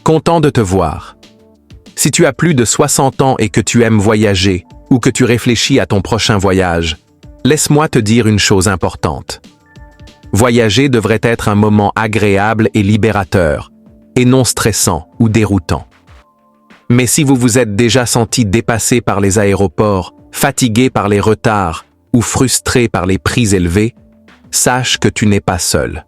Content de te voir. Si tu as plus de 60 ans et que tu aimes voyager, ou que tu réfléchis à ton prochain voyage, laisse-moi te dire une chose importante. Voyager devrait être un moment agréable et libérateur, et non stressant ou déroutant. Mais si vous vous êtes déjà senti dépassé par les aéroports, fatigué par les retards ou frustré par les prix élevés, sache que tu n'es pas seul.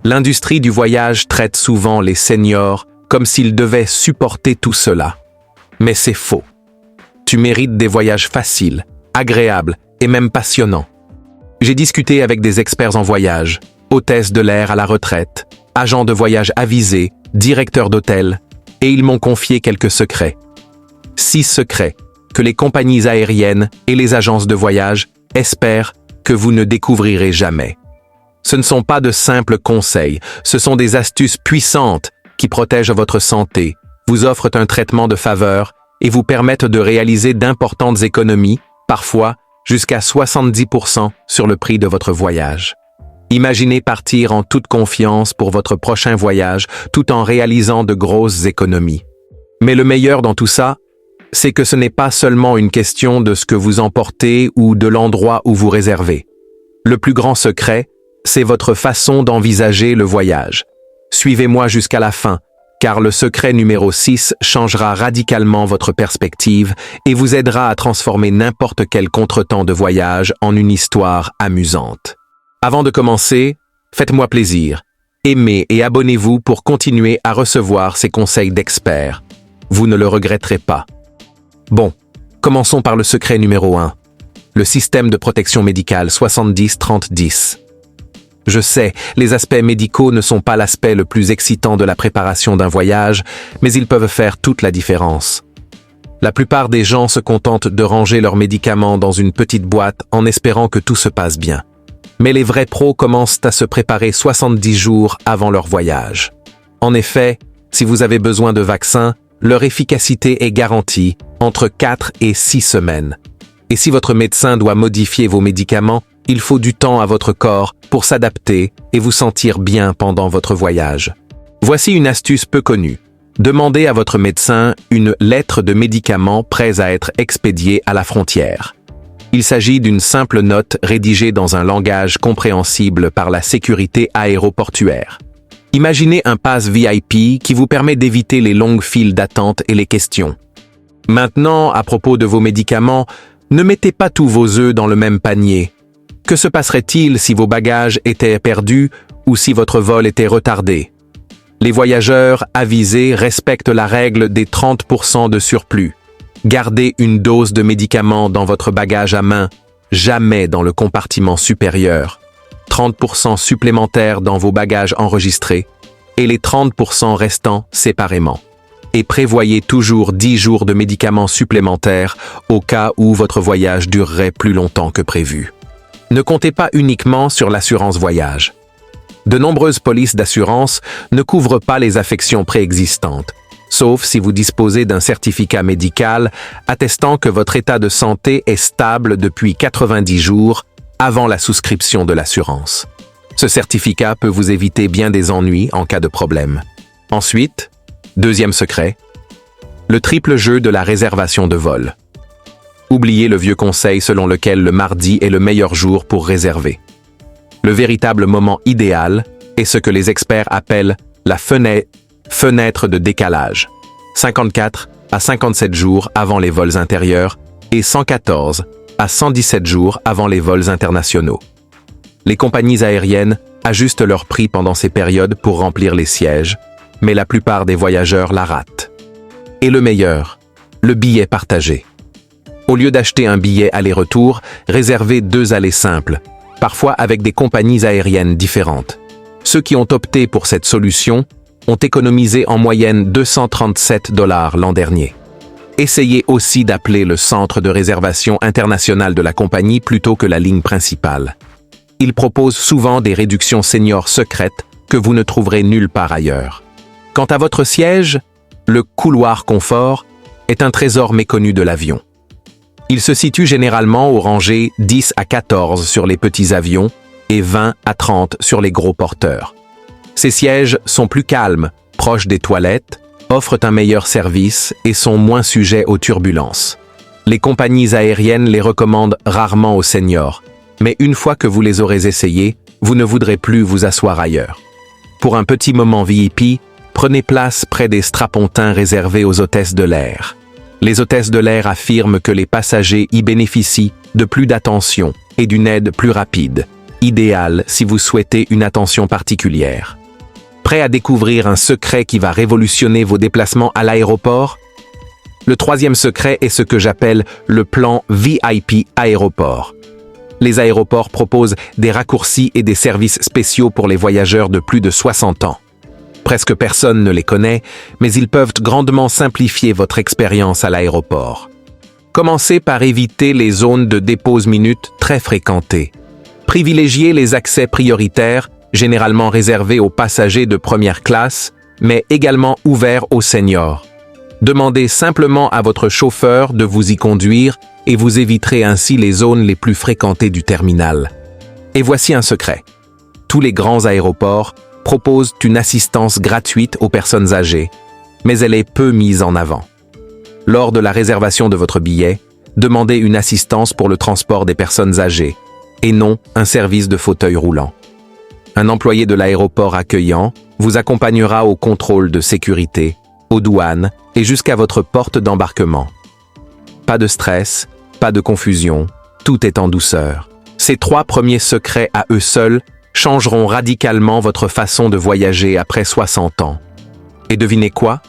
L'industrie du voyage traite souvent les seniors comme s'ils devaient supporter tout cela. Mais c'est faux. Tu mérites des voyages faciles, agréables et même passionnants. J'ai discuté avec des experts en voyage, hôtesses de l'air à la retraite, agents de voyage avisés, directeurs d'hôtels, et ils m'ont confié quelques secrets. 6 secrets que les compagnies aériennes et les agences de voyage espèrent que vous ne découvrirez jamais. Ce ne sont pas de simples conseils, ce sont des astuces puissantes qui protègent votre santé, vous offrent un traitement de faveur et vous permettent de réaliser d'importantes économies, parfois jusqu'à 70% sur le prix de votre voyage. Imaginez partir en toute confiance pour votre prochain voyage tout en réalisant de grosses économies. Mais le meilleur dans tout ça, c'est que ce n'est pas seulement une question de ce que vous emportez ou de l'endroit où vous réservez. Le plus grand secret, c'est votre façon d'envisager le voyage. Suivez-moi jusqu'à la fin, car le secret numéro 6 changera radicalement votre perspective et vous aidera à transformer n'importe quel contretemps de voyage en une histoire amusante. Avant de commencer, faites-moi plaisir. Aimez et abonnez-vous pour continuer à recevoir ces conseils d'experts. Vous ne le regretterez pas. Bon, commençons par le secret numéro 1. Le système de protection médicale 70-30-10. Je sais, les aspects médicaux ne sont pas l'aspect le plus excitant de la préparation d'un voyage, mais ils peuvent faire toute la différence. La plupart des gens se contentent de ranger leurs médicaments dans une petite boîte en espérant que tout se passe bien. Mais les vrais pros commencent à se préparer 70 jours avant leur voyage. En effet, si vous avez besoin de vaccins, leur efficacité est garantie entre 4 et 6 semaines. Et si votre médecin doit modifier vos médicaments, il faut du temps à votre corps pour s'adapter et vous sentir bien pendant votre voyage. Voici une astuce peu connue. Demandez à votre médecin une lettre de médicaments prêts à être expédiés à la frontière. Il s'agit d'une simple note rédigée dans un langage compréhensible par la sécurité aéroportuaire. Imaginez un pass VIP qui vous permet d'éviter les longues files d'attente et les questions. Maintenant, à propos de vos médicaments, ne mettez pas tous vos œufs dans le même panier. Que se passerait-il si vos bagages étaient perdus ou si votre vol était retardé? Les voyageurs avisés respectent la règle des 30% de surplus. Gardez une dose de médicaments dans votre bagage à main, jamais dans le compartiment supérieur. 30% supplémentaires dans vos bagages enregistrés et les 30% restants séparément. Et prévoyez toujours 10 jours de médicaments supplémentaires au cas où votre voyage durerait plus longtemps que prévu. Ne comptez pas uniquement sur l'assurance voyage. De nombreuses polices d'assurance ne couvrent pas les affections préexistantes, sauf si vous disposez d'un certificat médical attestant que votre état de santé est stable depuis 90 jours avant la souscription de l'assurance. Ce certificat peut vous éviter bien des ennuis en cas de problème. Ensuite, deuxième secret, le triple jeu de la réservation de vol. Oubliez le vieux conseil selon lequel le mardi est le meilleur jour pour réserver. Le véritable moment idéal est ce que les experts appellent la fenêtre de décalage. 54 à 57 jours avant les vols intérieurs et 114 à 117 jours avant les vols internationaux. Les compagnies aériennes ajustent leurs prix pendant ces périodes pour remplir les sièges, mais la plupart des voyageurs la ratent. Et le meilleur, le billet partagé. Au lieu d'acheter un billet aller-retour, réservez 2 allées simples, parfois avec des compagnies aériennes différentes. Ceux qui ont opté pour cette solution ont économisé en moyenne $237 l'an dernier. Essayez aussi d'appeler le centre de réservation international de la compagnie plutôt que la ligne principale. Ils proposent souvent des réductions seniors secrètes que vous ne trouverez nulle part ailleurs. Quant à votre siège, le couloir confort est un trésor méconnu de l'avion. Il se situe généralement aux rangées 10 à 14 sur les petits avions et 20 à 30 sur les gros porteurs. Ces sièges sont plus calmes, proches des toilettes, offrent un meilleur service et sont moins sujets aux turbulences. Les compagnies aériennes les recommandent rarement aux seniors, mais une fois que vous les aurez essayées, vous ne voudrez plus vous asseoir ailleurs. Pour un petit moment VIP, prenez place près des strapontins réservés aux hôtesses de l'air. Les hôtesses de l'air affirment que les passagers y bénéficient de plus d'attention et d'une aide plus rapide, idéale si vous souhaitez une attention particulière. Prêt à découvrir un secret qui va révolutionner vos déplacements à l'aéroport? Le troisième secret est ce que j'appelle le plan VIP aéroport. Les aéroports proposent des raccourcis et des services spéciaux pour les voyageurs de plus de 60 ans. Presque personne ne les connaît, mais ils peuvent grandement simplifier votre expérience à l'aéroport. Commencez par éviter les zones de dépose minutes très fréquentées. Privilégiez les accès prioritaires, généralement réservés aux passagers de première classe, mais également ouverts aux seniors. Demandez simplement à votre chauffeur de vous y conduire et vous éviterez ainsi les zones les plus fréquentées du terminal. Et voici un secret. Tous les grands aéroports proposent une assistance gratuite aux personnes âgées, mais elle est peu mise en avant. Lors de la réservation de votre billet, demandez une assistance pour le transport des personnes âgées, et non un service de fauteuil roulant. Un employé de l'aéroport accueillant vous accompagnera au contrôle de sécurité, aux douanes et jusqu'à votre porte d'embarquement. Pas de stress, pas de confusion, tout est en douceur. Ces 3 premiers secrets à eux seuls changeront radicalement votre façon de voyager après 60 ans. Et devinez quoi?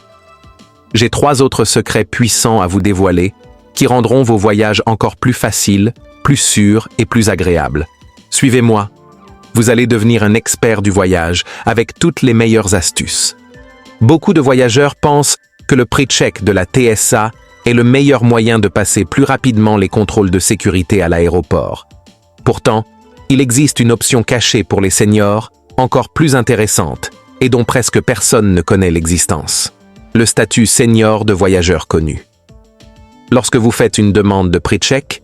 J'ai 3 autres secrets puissants à vous dévoiler qui rendront vos voyages encore plus faciles, plus sûrs et plus agréables. Suivez-moi. Vous allez devenir un expert du voyage avec toutes les meilleures astuces. Beaucoup de voyageurs pensent que le PreCheck de la TSA est le meilleur moyen de passer plus rapidement les contrôles de sécurité à l'aéroport. Pourtant, il existe une option cachée pour les seniors, encore plus intéressante, et dont presque personne ne connaît l'existence. Le statut senior de voyageur connu. Lorsque vous faites une demande de PreCheck,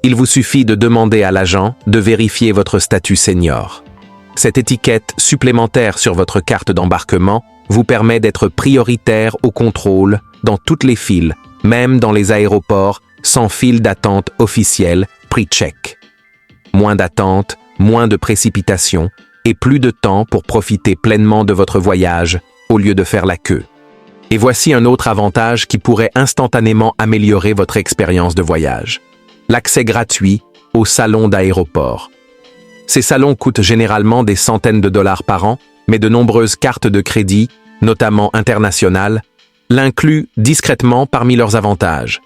il vous suffit de demander à l'agent de vérifier votre statut senior. Cette étiquette supplémentaire sur votre carte d'embarquement vous permet d'être prioritaire au contrôle dans toutes les files, même dans les aéroports sans file d'attente officielle PreCheck. Moins d'attente, moins de précipitation et plus de temps pour profiter pleinement de votre voyage au lieu de faire la queue. Et voici un autre avantage qui pourrait instantanément améliorer votre expérience de voyage. L'accès gratuit aux salons d'aéroport. Ces salons coûtent généralement des centaines de dollars par an, mais de nombreuses cartes de crédit, notamment internationales, l'incluent discrètement parmi leurs avantages.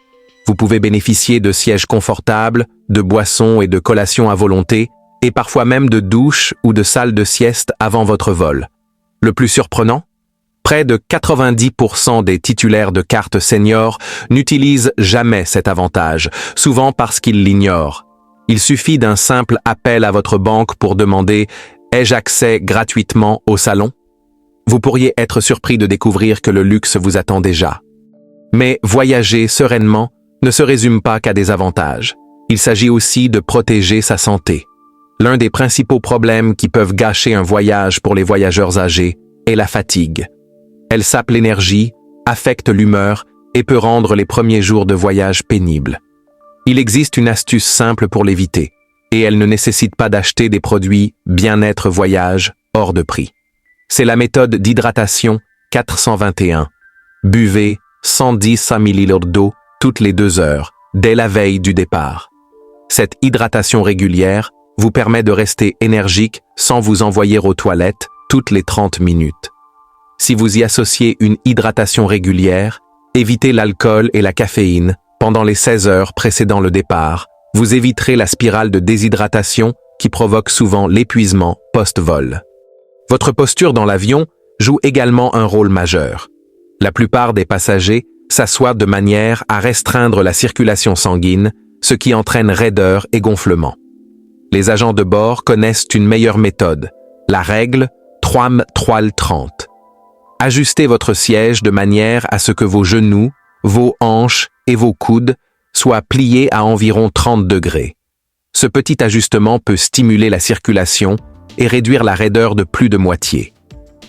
Vous pouvez bénéficier de sièges confortables, de boissons et de collations à volonté, et parfois même de douches ou de salles de sieste avant votre vol. Le plus surprenant? Près de 90% des titulaires de cartes seniors n'utilisent jamais cet avantage, souvent parce qu'ils l'ignorent. Il suffit d'un simple appel à votre banque pour demander « Ai-je accès gratuitement au salon ?» Vous pourriez être surpris de découvrir que le luxe vous attend déjà. Mais voyager sereinement ne se résume pas qu'à des avantages. Il s'agit aussi de protéger sa santé. L'un des principaux problèmes qui peuvent gâcher un voyage pour les voyageurs âgés est la fatigue. Elle sape l'énergie, affecte l'humeur et peut rendre les premiers jours de voyage pénibles. Il existe une astuce simple pour l'éviter, et elle ne nécessite pas d'acheter des produits bien-être voyage hors de prix. C'est la méthode d'hydratation 421. Buvez 110 ml d'eau toutes les 2 heures, dès la veille du départ. Cette hydratation régulière vous permet de rester énergique sans vous envoyer aux toilettes toutes les 30 minutes. Si vous y associez une hydratation régulière, évitez l'alcool et la caféine pendant les 16 heures précédant le départ. Vous éviterez la spirale de déshydratation qui provoque souvent l'épuisement post-vol. Votre posture dans l'avion joue également un rôle majeur. La plupart des passagers s'assoient de manière à restreindre la circulation sanguine, ce qui entraîne raideur et gonflement. Les agents de bord connaissent une meilleure méthode, la règle 3-3-30. Ajustez votre siège de manière à ce que vos genoux, vos hanches et vos coudes soient pliés à environ 30 degrés. Ce petit ajustement peut stimuler la circulation et réduire la raideur de plus de moitié.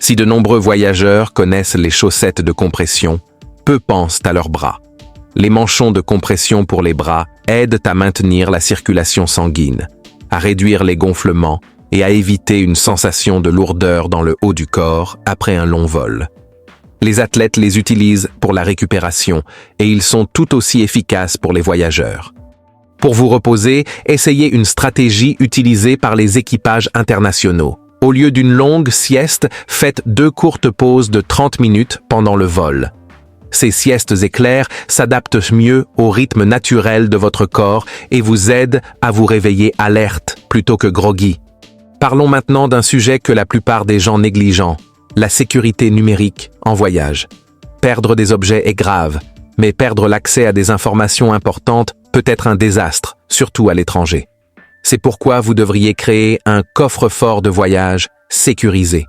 Si de nombreux voyageurs connaissent les chaussettes de compression, peu pensent à leurs bras. Les manchons de compression pour les bras aident à maintenir la circulation sanguine, à réduire les gonflements et à éviter une sensation de lourdeur dans le haut du corps après un long vol. Les athlètes les utilisent pour la récupération et ils sont tout aussi efficaces pour les voyageurs. Pour vous reposer, essayez une stratégie utilisée par les équipages internationaux. Au lieu d'une longue sieste, faites 2 courtes pauses de 30 minutes pendant le vol. Ces siestes éclairs s'adaptent mieux au rythme naturel de votre corps et vous aident à vous réveiller alerte plutôt que groggy. Parlons maintenant d'un sujet que la plupart des gens négligent, la sécurité numérique en voyage. Perdre des objets est grave, mais perdre l'accès à des informations importantes peut être un désastre, surtout à l'étranger. C'est pourquoi vous devriez créer un coffre-fort de voyage sécurisé.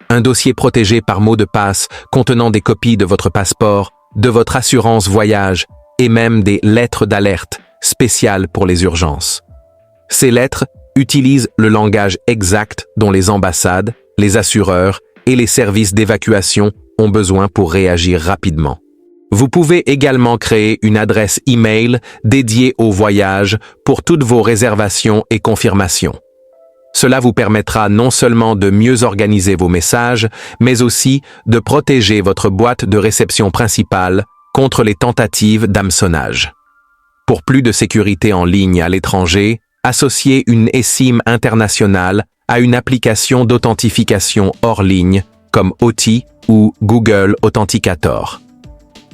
Un dossier protégé par mot de passe contenant des copies de votre passeport, de votre assurance voyage et même des lettres d'alerte spéciales pour les urgences. Ces lettres utilisent le langage exact dont les ambassades, les assureurs et les services d'évacuation ont besoin pour réagir rapidement. Vous pouvez également créer une adresse e-mail dédiée au voyage pour toutes vos réservations et confirmations. Cela vous permettra non seulement de mieux organiser vos messages, mais aussi de protéger votre boîte de réception principale contre les tentatives d'hameçonnage. Pour plus de sécurité en ligne à l'étranger, associez une eSIM internationale à une application d'authentification hors ligne comme Authy ou Google Authenticator.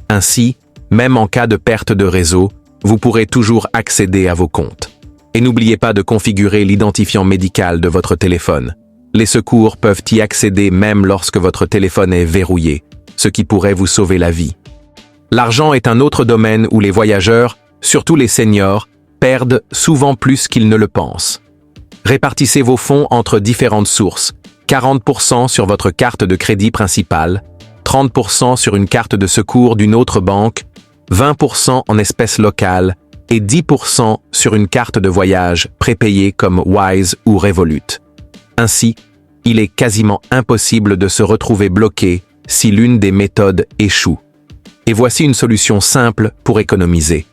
Ainsi, même en cas de perte de réseau, vous pourrez toujours accéder à vos comptes. Et n'oubliez pas de configurer l'identifiant médical de votre téléphone. Les secours peuvent y accéder même lorsque votre téléphone est verrouillé, ce qui pourrait vous sauver la vie. L'argent est un autre domaine où les voyageurs, surtout les seniors, perdent souvent plus qu'ils ne le pensent. Répartissez vos fonds entre différentes sources, 40% sur votre carte de crédit principale, 30% sur une carte de secours d'une autre banque, 20% en espèces locales et 10% sur une carte de voyage prépayée comme Wise ou Revolut. Ainsi, il est quasiment impossible de se retrouver bloqué si l'une des méthodes échoue. Et voici une solution simple pour économiser.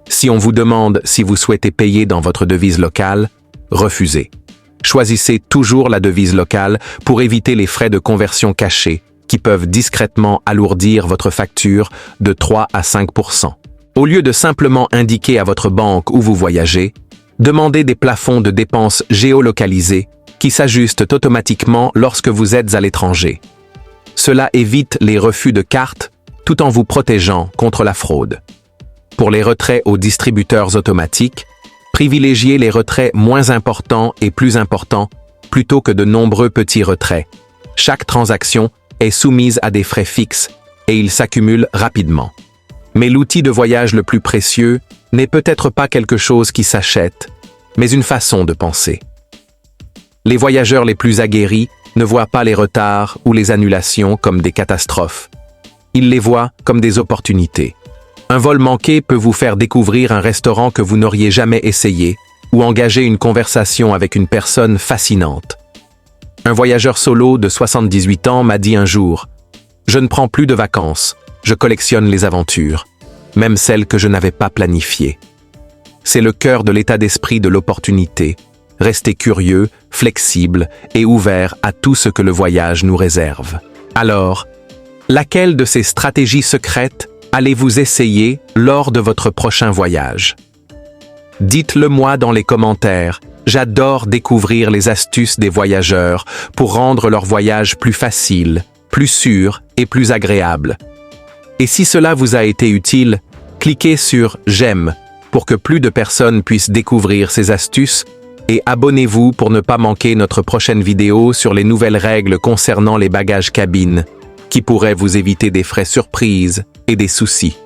Si on vous demande si vous souhaitez payer dans votre devise locale, refusez. Choisissez toujours la devise locale pour éviter les frais de conversion cachés qui peuvent discrètement alourdir votre facture de 3 à 5%. Au lieu de simplement indiquer à votre banque où vous voyagez, demandez des plafonds de dépenses géolocalisés qui s'ajustent automatiquement lorsque vous êtes à l'étranger. Cela évite les refus de cartes tout en vous protégeant contre la fraude. Pour les retraits aux distributeurs automatiques, privilégiez les retraits moins importants et plus importants plutôt que de nombreux petits retraits. Chaque transaction est soumise à des frais fixes et ils s'accumulent rapidement. Mais l'outil de voyage le plus précieux n'est peut-être pas quelque chose qui s'achète, mais une façon de penser. Les voyageurs les plus aguerris ne voient pas les retards ou les annulations comme des catastrophes. Ils les voient comme des opportunités. Un vol manqué peut vous faire découvrir un restaurant que vous n'auriez jamais essayé ou engager une conversation avec une personne fascinante. Un voyageur solo de 78 ans m'a dit un jour « Je ne prends plus de vacances, je collectionne les aventures, même celles que je n'avais pas planifiées. » C'est le cœur de l'état d'esprit de l'opportunité. Restez curieux, flexible et ouvert à tout ce que le voyage nous réserve. Alors, laquelle de ces stratégies secrètes allez-vous essayer lors de votre prochain voyage? Dites-le moi dans les commentaires. J'adore découvrir les astuces des voyageurs pour rendre leur voyage plus facile, plus sûr et plus agréable. Et si cela vous a été utile, cliquez sur « J'aime » pour que plus de personnes puissent découvrir ces astuces et abonnez-vous pour ne pas manquer notre prochaine vidéo sur les nouvelles règles concernant les bagages cabine qui pourraient vous éviter des frais surprises et des soucis.